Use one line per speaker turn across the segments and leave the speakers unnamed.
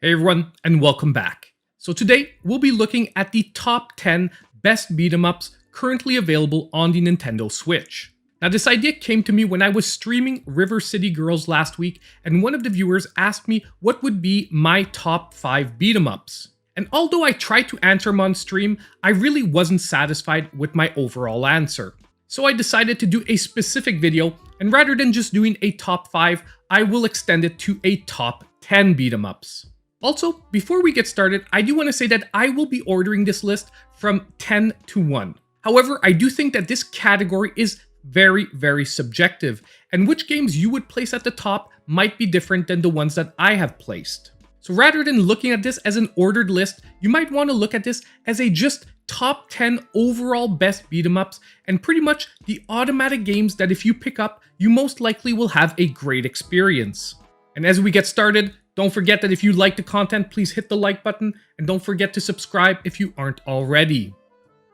Hey everyone, and welcome back. So today, we'll be looking at the top 10 best beat 'em ups currently available on the Nintendo Switch. Now this idea came to me when I was streaming River City Girls last week, and one of the viewers asked me what would be my top 5 beat 'em ups. And although I tried to answer them on stream, I really wasn't satisfied with my overall answer. So I decided to do a specific video, and rather than just doing a top 5, I will extend it to a top 10 beat 'em ups. Also, before we get started, I do want to say that I will be ordering this list from 10 to 1. However, I do think that this category is very subjective, and which games you would place at the top might be different than the ones that I have placed. So rather than looking at this as an ordered list, you might want to look at this as a just top 10 overall best beat 'em ups, and pretty much the automatic games that if you pick up, you most likely will have a great experience. And as we get started, don't forget that if you like the content, please hit the like button, and don't forget to subscribe if you aren't already.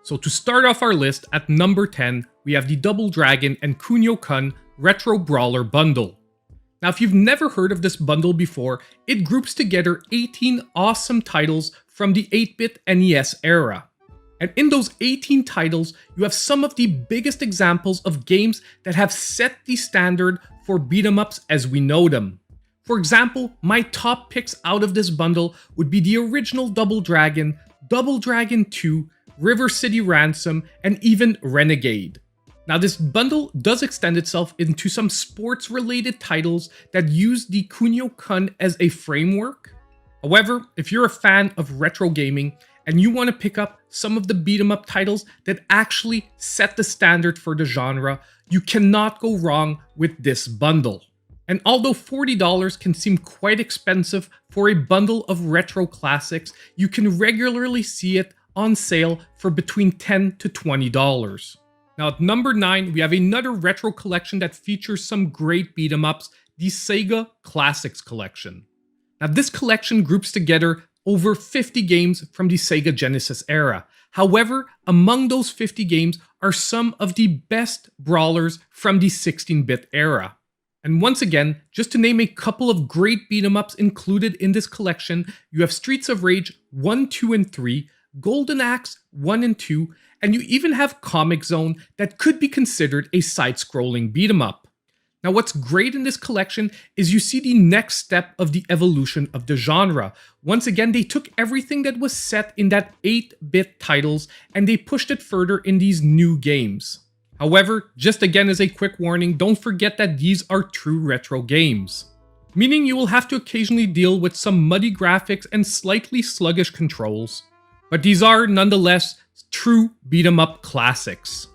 So to start off our list, at number 10, we have the Double Dragon and Kunio-kun Retro Brawler Bundle. Now if you've never heard of this bundle before, it groups together 18 awesome titles from the 8-bit NES era. And in those 18 titles, you have some of the biggest examples of games that have set the standard for beat 'em ups as we know them. For example, my top picks out of this bundle would be the original Double Dragon 2, River City Ransom, and even Renegade. Now this bundle does extend itself into some sports-related titles that use the Kunio-kun as a framework. However, if you're a fan of retro gaming and you want to pick up some of the beat 'em up titles that actually set the standard for the genre, you cannot go wrong with this bundle. And although $40 can seem quite expensive for a bundle of retro classics, you can regularly see it on sale for between $10 to $20. Now at number 9, we have another retro collection that features some great beat 'em ups, the Sega Classics Collection. Now this collection groups together over 50 games from the Sega Genesis era. However, among those 50 games are some of the best brawlers from the 16-bit era. And once again, just to name a couple of great beat 'em ups included in this collection, you have Streets of Rage 1, 2, and 3, Golden Axe 1 and 2, and you even have Comic Zone that could be considered a side-scrolling beat 'em up. Now what's great in this collection is you see the next step of the evolution of the genre. Once again, they took everything that was set in that 8-bit titles and they pushed it further in these new games. However, just again as a quick warning, don't forget that these are true retro games. Meaning you will have to occasionally deal with some muddy graphics and slightly sluggish controls. But these are nonetheless true beat 'em up classics.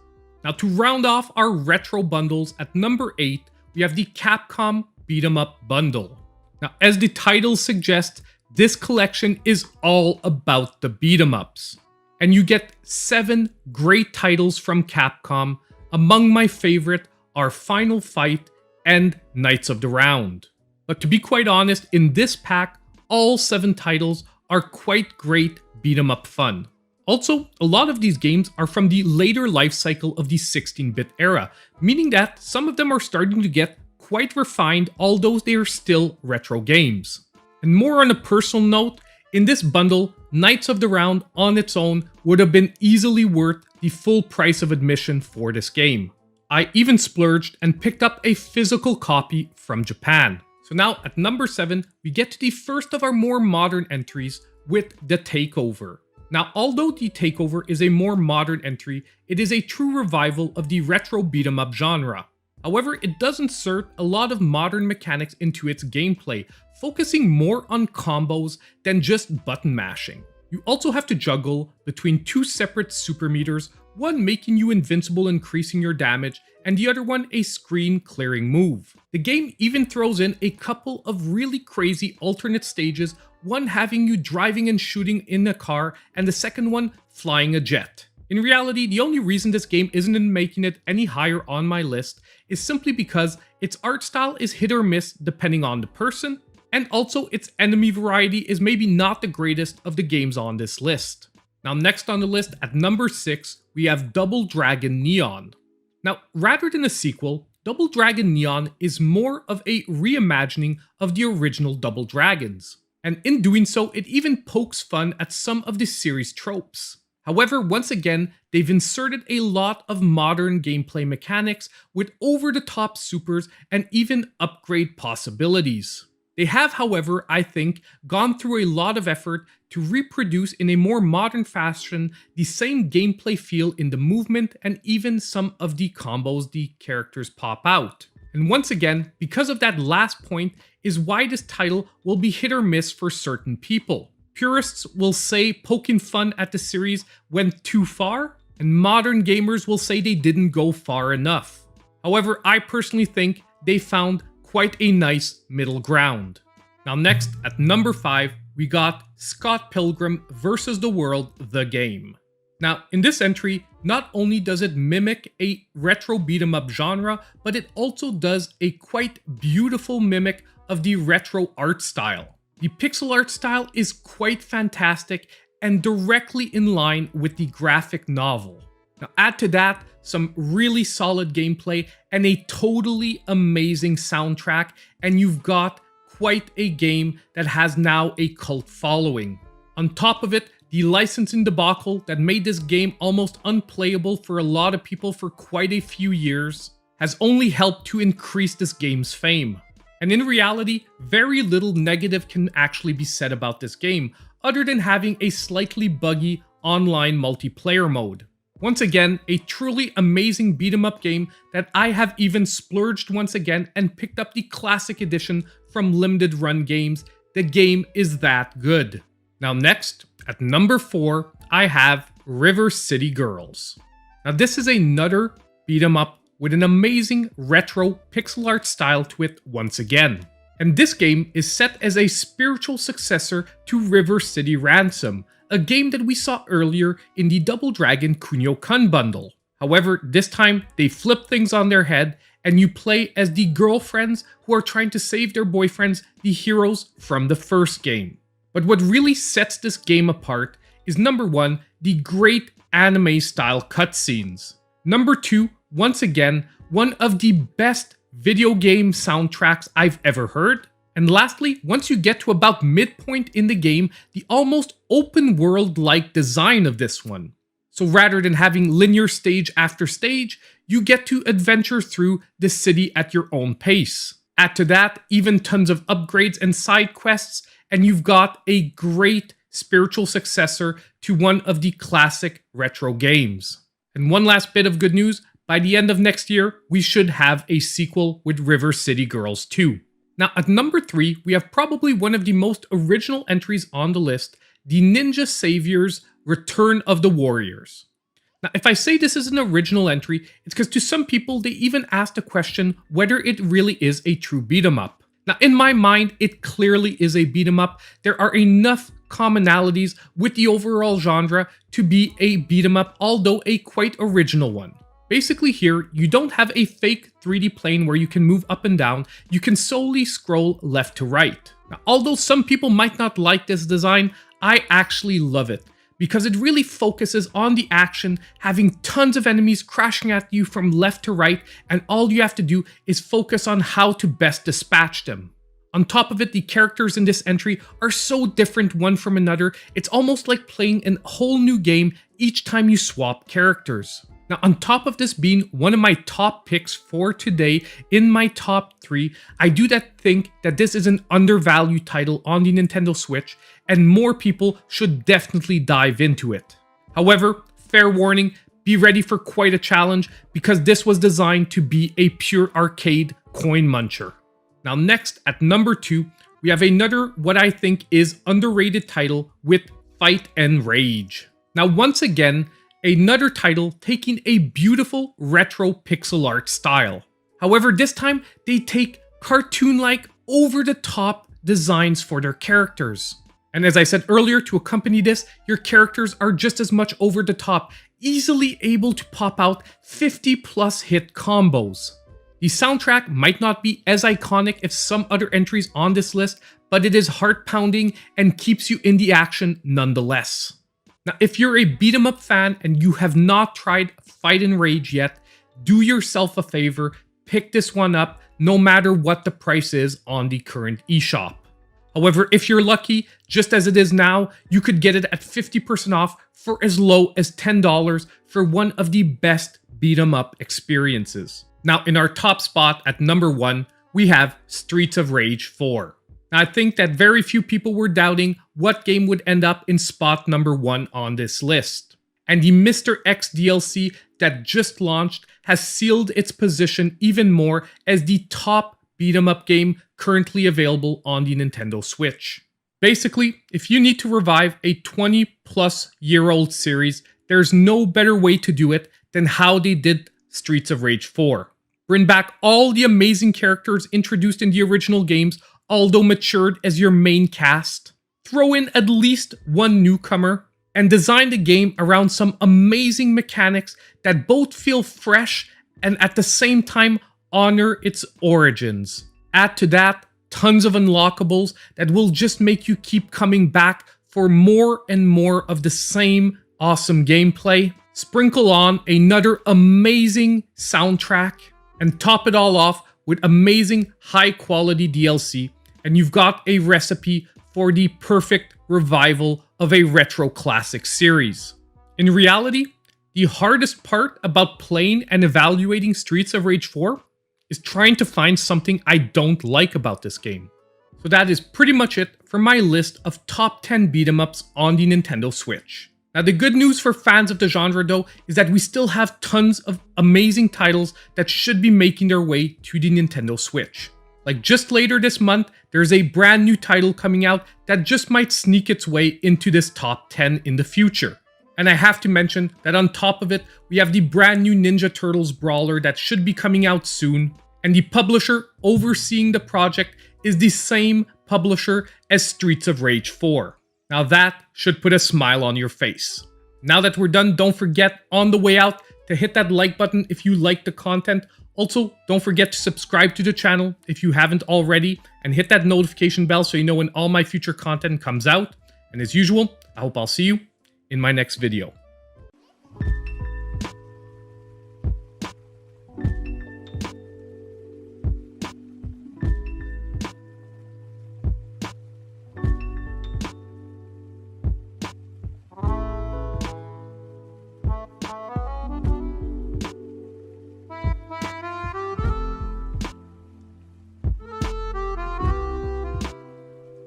Now to round off our retro bundles, at number 8, we have the Capcom Beat 'em Up Bundle. Now as the title suggests, this collection is all about the beat 'em ups. And you get 7 great titles from Capcom. Among my favorite are Final Fight and Knights of the Round. But to be quite honest, in this pack, all 7 titles are quite great beat 'em up fun. Also, a lot of these games are from the later life cycle of the 16-bit era, meaning that some of them are starting to get quite refined, although they are still retro games. And more on a personal note, in this bundle, Knights of the Round on its own would have been easily worth the full price of admission for this game. I even splurged and picked up a physical copy from Japan. So now at number 7, we get to the first of our more modern entries with The Takeover. Now although The Takeover is a more modern entry, it is a true revival of the retro beat 'em up genre. However, it does insert a lot of modern mechanics into its gameplay, focusing more on combos than just button mashing. You also have to juggle between 2 separate super meters, one making you invincible, increasing your damage, and the other one a screen clearing move. The game even throws in a couple of really crazy alternate stages, one having you driving and shooting in a car, and the second one flying a jet. In reality, the only reason this game isn't making it any higher on my list is simply because its art style is hit or miss depending on the person, and also its enemy variety is maybe not the greatest of the games on this list. Now next on the list, at number 6, we have Double Dragon Neon. Now rather than a sequel, Double Dragon Neon is more of a reimagining of the original Double Dragons. and in doing so, it even pokes fun at some of the series' tropes. However, once again, they've inserted a lot of modern gameplay mechanics with over-the-top supers and even upgrade possibilities. They have, however, I think, gone through a lot of effort to reproduce in a more modern fashion the same gameplay feel in the movement and even some of the combos the characters pop out. And once again, because of that last point, is why this title will be hit or miss for certain people. Purists will say poking fun at the series went too far, and modern gamers will say they didn't go far enough. However, I personally think they found quite a nice middle ground. Now next, at number 5, we got Scott Pilgrim vs. the World, the game. Now, in this entry, not only does it mimic a retro beat-em-up genre, but it also does a quite beautiful mimic of the retro art style. The pixel art style is quite fantastic and directly in line with the graphic novel. Now add to that some really solid gameplay and a totally amazing soundtrack, and you've got quite a game that has now a cult following. On top of it, the licensing debacle that made this game almost unplayable for a lot of people for quite a few years has only helped to increase this game's fame. And in reality, very little negative can actually be said about this game, other than having a slightly buggy online multiplayer mode. Once again, a truly amazing beat-em-up game that I have even splurged once again and picked up the classic edition from Limited Run Games. The game is that good. Now next, at number 4, I have River City Girls. Now this is another beat-em-up with an amazing retro pixel art style to it once again. And this game is set as a spiritual successor to River City Ransom, a game that we saw earlier in the Double Dragon Kunio-kun bundle. However, this time they flip things on their head and you play as the girlfriends who are trying to save their boyfriends, the heroes from the first game. But what really sets this game apart is number 1, the great anime style cutscenes. Number 2, once again, one of the best video game soundtracks I've ever heard. And lastly, once you get to about midpoint in the game, the almost open world-like design of this one. So rather than having linear stage after stage, you get to adventure through the city at your own pace. Add to that, even tons of upgrades and side quests, and you've got a great spiritual successor to one of the classic retro games. And one last bit of good news, by the end of next year, we should have a sequel with River City Girls 2. Now at number 3, we have probably one of the most original entries on the list, the Ninja Saviors Return of the Warriors. Now if I say this is an original entry, it's because to some people they even asked the question whether it really is a true beat-em-up. Now in my mind, it clearly is a beat-em-up. There are enough commonalities with the overall genre to be a beat-em-up, although a quite original one. Basically here, you don't have a fake 3D plane where you can move up and down, you can solely scroll left to right. Now, although some people might not like this design, I actually love it, because it really focuses on the action, having tons of enemies crashing at you from left to right, and all you have to do is focus on how to best dispatch them. On top of it, the characters in this entry are so different one from another, it's almost like playing a whole new game each time you swap characters. Now, on top of this being one of my top picks for today in my top 3, I do think that this is an undervalued title on the Nintendo Switch, and more people should definitely dive into it. However, fair warning, be ready for quite a challenge, because this was designed to be a pure arcade coin muncher. Now next, at number 2, we have another what I think is underrated title with Fight and Rage. Now once again, another title taking a beautiful retro pixel art style. However, this time they take cartoon-like, over-the-top designs for their characters. And as I said earlier, to accompany this, your characters are just as much over the top, easily able to pop out 50+ hit combos. The soundtrack might not be as iconic as some other entries on this list, but it is heart-pounding and keeps you in the action nonetheless. Now, if you're a beat-em-up fan and you have not tried Fight and Rage yet, do yourself a favor, pick this one up no matter what the price is on the current eShop. However, if you're lucky, just as it is now, you could get it at 50% off for as low as $10 for one of the best beat 'em up experiences. Now, in our top spot at number 1, we have Streets of Rage 4. Now, I think that very few people were doubting what game would end up in spot number 1 on this list. And the Mr. X DLC that just launched has sealed its position even more as the top beat 'em up game currently available on the Nintendo Switch. Basically, if you need to revive a 20-plus-year-old series, there's no better way to do it than how they did Streets of Rage 4. Bring back all the amazing characters introduced in the original games, although matured as your main cast. Throw in at least one newcomer, and design the game around some amazing mechanics that both feel fresh and at the same time honor its origins. Add to that tons of unlockables that will just make you keep coming back for more and more of the same awesome gameplay. Sprinkle on another amazing soundtrack and top it all off with amazing high quality DLC, and you've got a recipe for the perfect revival of a retro classic series. In reality, the hardest part about playing and evaluating Streets of Rage 4 is trying to find something I don't like about this game. So that is pretty much it for my list of top 10 beat 'em ups on the Nintendo Switch. Now, the good news for fans of the genre though is that we still have tons of amazing titles that should be making their way to the Nintendo Switch. Like just later this month, there's a brand new title coming out that just might sneak its way into this top 10 in the future. And I have to mention that on top of it, we have the brand new Ninja Turtles brawler that should be coming out soon, and the publisher overseeing the project is the same publisher as Streets of Rage 4. Now that should put a smile on your face. Now that we're done, don't forget on the way out to hit that like button if you like the content. Also, don't forget to subscribe to the channel if you haven't already, and hit that notification bell so you know when all my future content comes out. And as usual, I hope I'll see you in my next video.